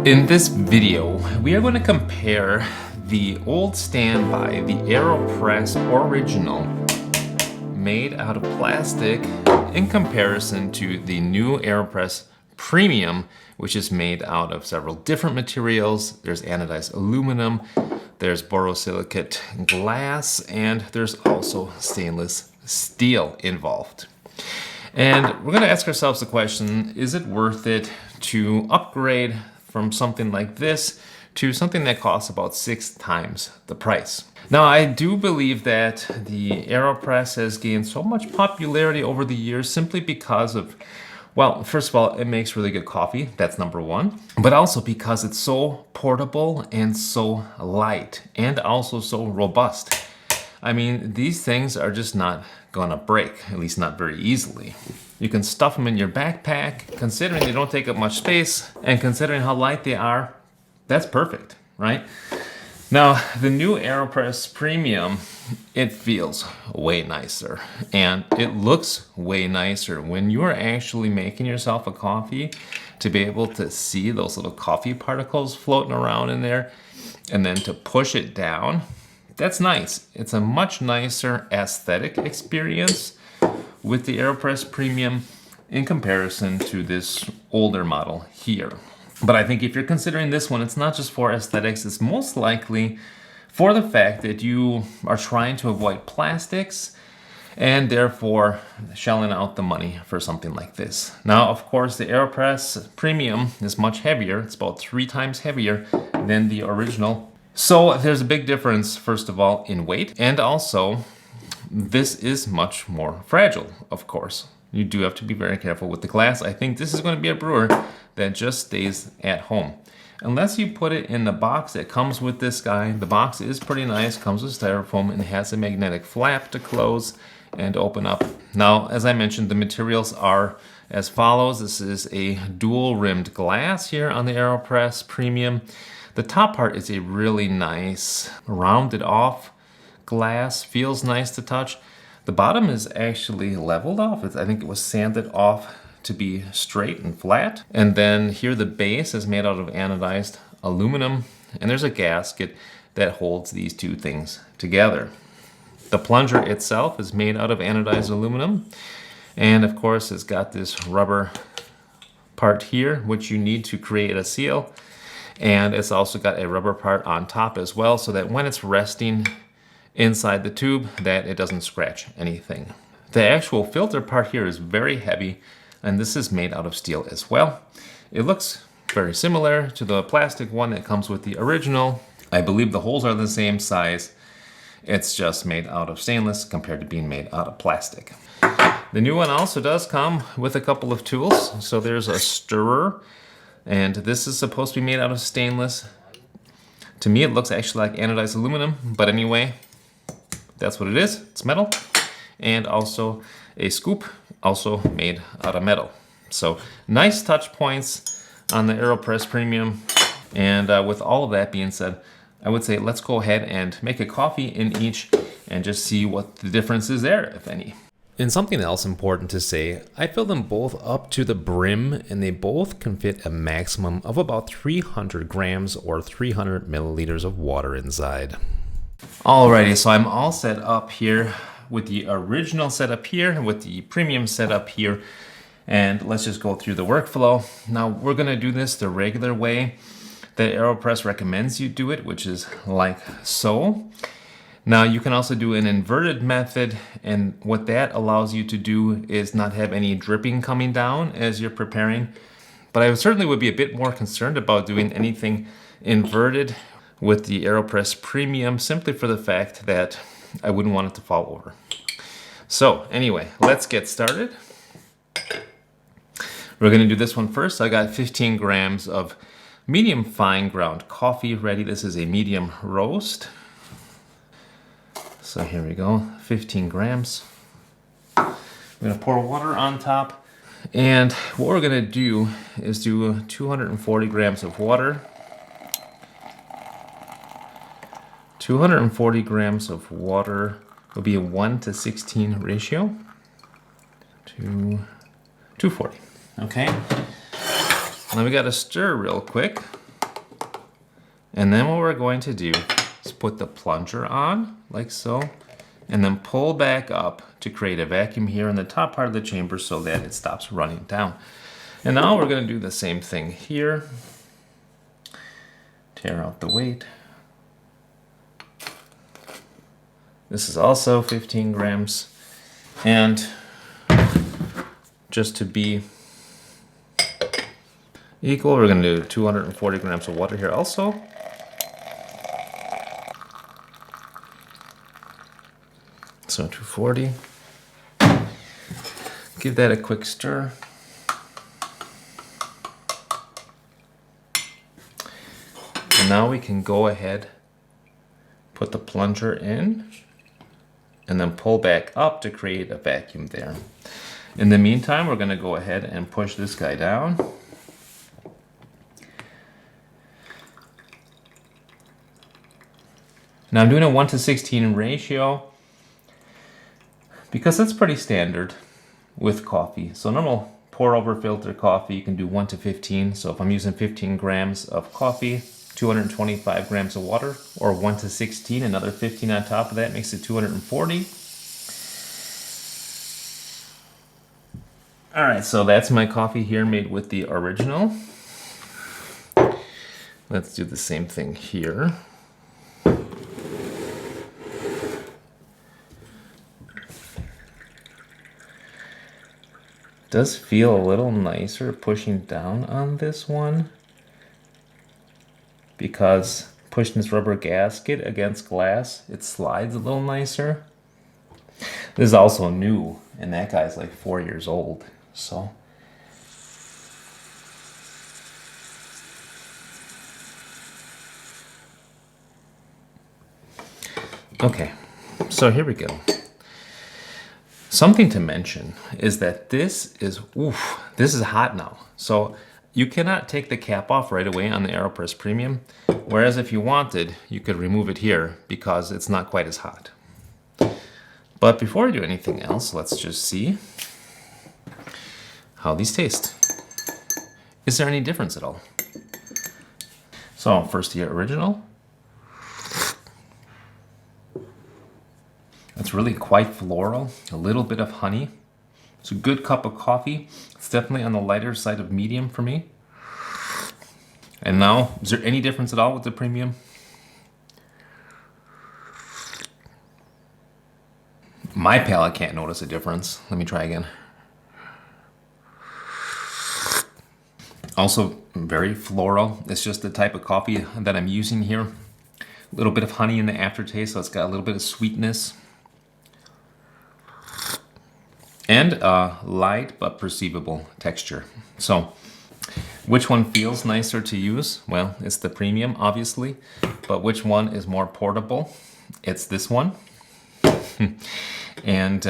In this video, we are going to compare the old standby, the AeroPress Original, made out of plastic, in comparison to the new AeroPress Premium, which is made out of several different materials. There's anodized aluminum, there's borosilicate glass, and there's also stainless steel involved. And we're going to ask ourselves the question, is it worth it to upgrade from something like this to something that costs about 6 times the price? Now, I do believe that the AeroPress has gained so much popularity over the years simply because of, well, first of all, it makes really good coffee. That's number one. But also because it's so portable and so light and also so robust. I mean, these things are just not gonna break, at least not very easily. You can stuff them in your backpack. Considering they don't take up much space and considering how light they are, that's perfect, right? Now, the new AeroPress Premium, it feels way nicer and it looks way nicer. When you're actually making yourself a coffee, to be able to see those little coffee particles floating around in there and then to push it down, that's nice. It's a much nicer aesthetic experience with the AeroPress Premium in comparison to this older model here. But I think if you're considering this one, it's not just for aesthetics, it's most likely for the fact that you are trying to avoid plastics and therefore shelling out the money for something like this. Now, of course, the AeroPress Premium is much heavier. It's about 3 times heavier than the original. So there's a big difference, first of all, in weight, and also this is much more fragile, of course. You do have to be very careful with the glass. I think this is going to be a brewer that just stays at home. Unless you put it in the box that comes with this guy. The box is pretty nice, comes with styrofoam, and has a magnetic flap to close and open up. Now, as I mentioned, the materials are as follows. This is a dual-rimmed glass here on the AeroPress Premium. The top part is a really nice rounded off glass, feels nice to touch. The bottom is actually leveled off. I think it was sanded off to be straight and flat. And then here the base is made out of anodized aluminum, and there's a gasket that holds these two things together. The plunger itself is made out of anodized aluminum, and of course it's got this rubber part here, which you need to create a seal. And it's also got a rubber part on top as well, so that when it's resting inside the tube, that it doesn't scratch anything. The actual filter part here is very heavy, and this is made out of steel as well. It looks very similar to the plastic one that comes with the original. I believe the holes are the same size. It's just made out of stainless compared to being made out of plastic. The new one also does come with a couple of tools. So there's a stirrer, and this is supposed to be made out of stainless. To me, it looks actually like anodized aluminum, but anyway, that's what it is. It's metal. And also a scoop, also made out of metal. So nice touch points on the AeroPress Premium. And with all of that being said, I would say let's go ahead and make a coffee in each and just see what the difference is there, if any. And something else important to say, I fill them both up to the brim, and they both can fit a maximum of about 300 grams or 300 milliliters of water inside. Alrighty, so I'm all set up here with the original setup here and with the premium setup here. And let's just go through the workflow. Now we're gonna do this the regular way that AeroPress recommends you do it, which is like so. Now you can also do an inverted method, and what that allows you to do is not have any dripping coming down as you're preparing. But I certainly would be a bit more concerned about doing anything inverted with the AeroPress Premium, simply for the fact that I wouldn't want it to fall over. So anyway, let's get started. We're gonna do this one first. I got 15 grams of medium fine ground coffee ready. This is a medium roast. So here we go, 15 grams. I'm gonna pour water on top. And what we're gonna do is do 240 grams of water. 240 grams of water will be a 1:16 ratio. 240, okay? Now we gotta stir real quick. And then what we're going to do is put the plunger on, like so, and then pull back up to create a vacuum here in the top part of the chamber so that it stops running down. And now we're going to do the same thing here. Tear out the weight. This is also 15 grams. And just to be equal, we're going to do 240 grams of water here also. So 240. Give that a quick stir. And now we can go ahead, put the plunger in, and then pull back up to create a vacuum there. In the meantime, we're going to go ahead and push this guy down. Now I'm doing a 1:16 ratio because that's pretty standard with coffee. So normal pour over filter coffee, you can do 1:15. So if I'm using 15 grams of coffee, 225 grams of water, or 1:16, another 15 on top of that makes it 240. All right, so that's my coffee here made with the original. Let's do the same thing here. Does feel a little nicer pushing down on this one, because pushing this rubber gasket against glass, it slides a little nicer. This is also new, and that guy's like 4 years old, so. Okay, so here we go. Something to mention is that this is hot now. So you cannot take the cap off right away on the AeroPress Premium, whereas if you wanted, you could remove it here because it's not quite as hot. But before we do anything else, let's just see how these taste. Is there any difference at all? So first the original. It's really quite floral, a little bit of honey. It's a good cup of coffee. It's definitely on the lighter side of medium for me. And now, is there any difference at all with the premium? My palate can't notice a difference. Let me try again. Also very floral. It's just the type of coffee that I'm using here. A little bit of honey in the aftertaste, so it's got a little bit of sweetness. And a light but perceivable texture. So, which one feels nicer to use? Well, it's the premium, obviously. But which one is more portable? It's this one. And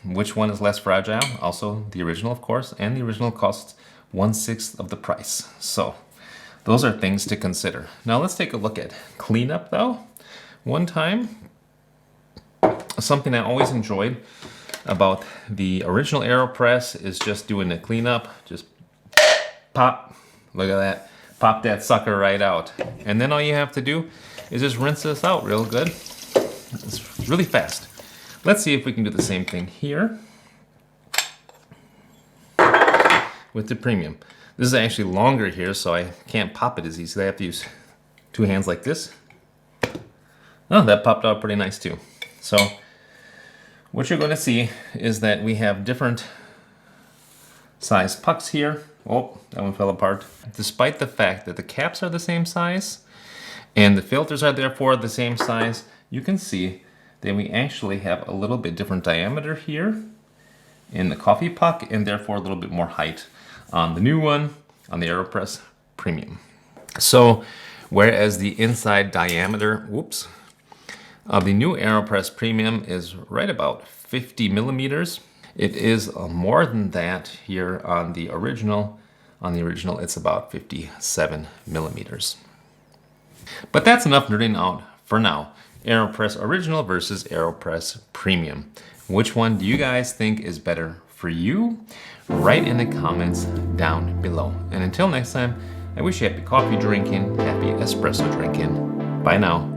which one is less fragile? Also the original, of course. And the original costs 1/6 of the price. So, those are things to consider. Now let's take a look at cleanup though. One time, something I always enjoyed about the original AeroPress is just doing the cleanup. Just pop, look at that, pop that sucker right out. And then all you have to do is just rinse this out real good. It's really fast. Let's see if we can do the same thing here with the premium. This is actually longer here, so I can't pop it as easily. I have to use two hands like this. Oh, that popped out pretty nice too. So what you're going to see is that we have different size pucks here. Oh, that one fell apart. Despite the fact that the caps are the same size and the filters are therefore the same size, you can see that we actually have a little bit different diameter here in the coffee puck and therefore a little bit more height on the new one, on the AeroPress Premium. So whereas the inside diameter, of the new AeroPress Premium is right about 50 millimeters. It is more than that here on the original. On the original, it's about 57 millimeters. But that's enough nerding out for now. AeroPress Original versus AeroPress Premium. Which one do you guys think is better for you? Write in the comments down below. And until next time, I wish you happy coffee drinking, happy espresso drinking. Bye now.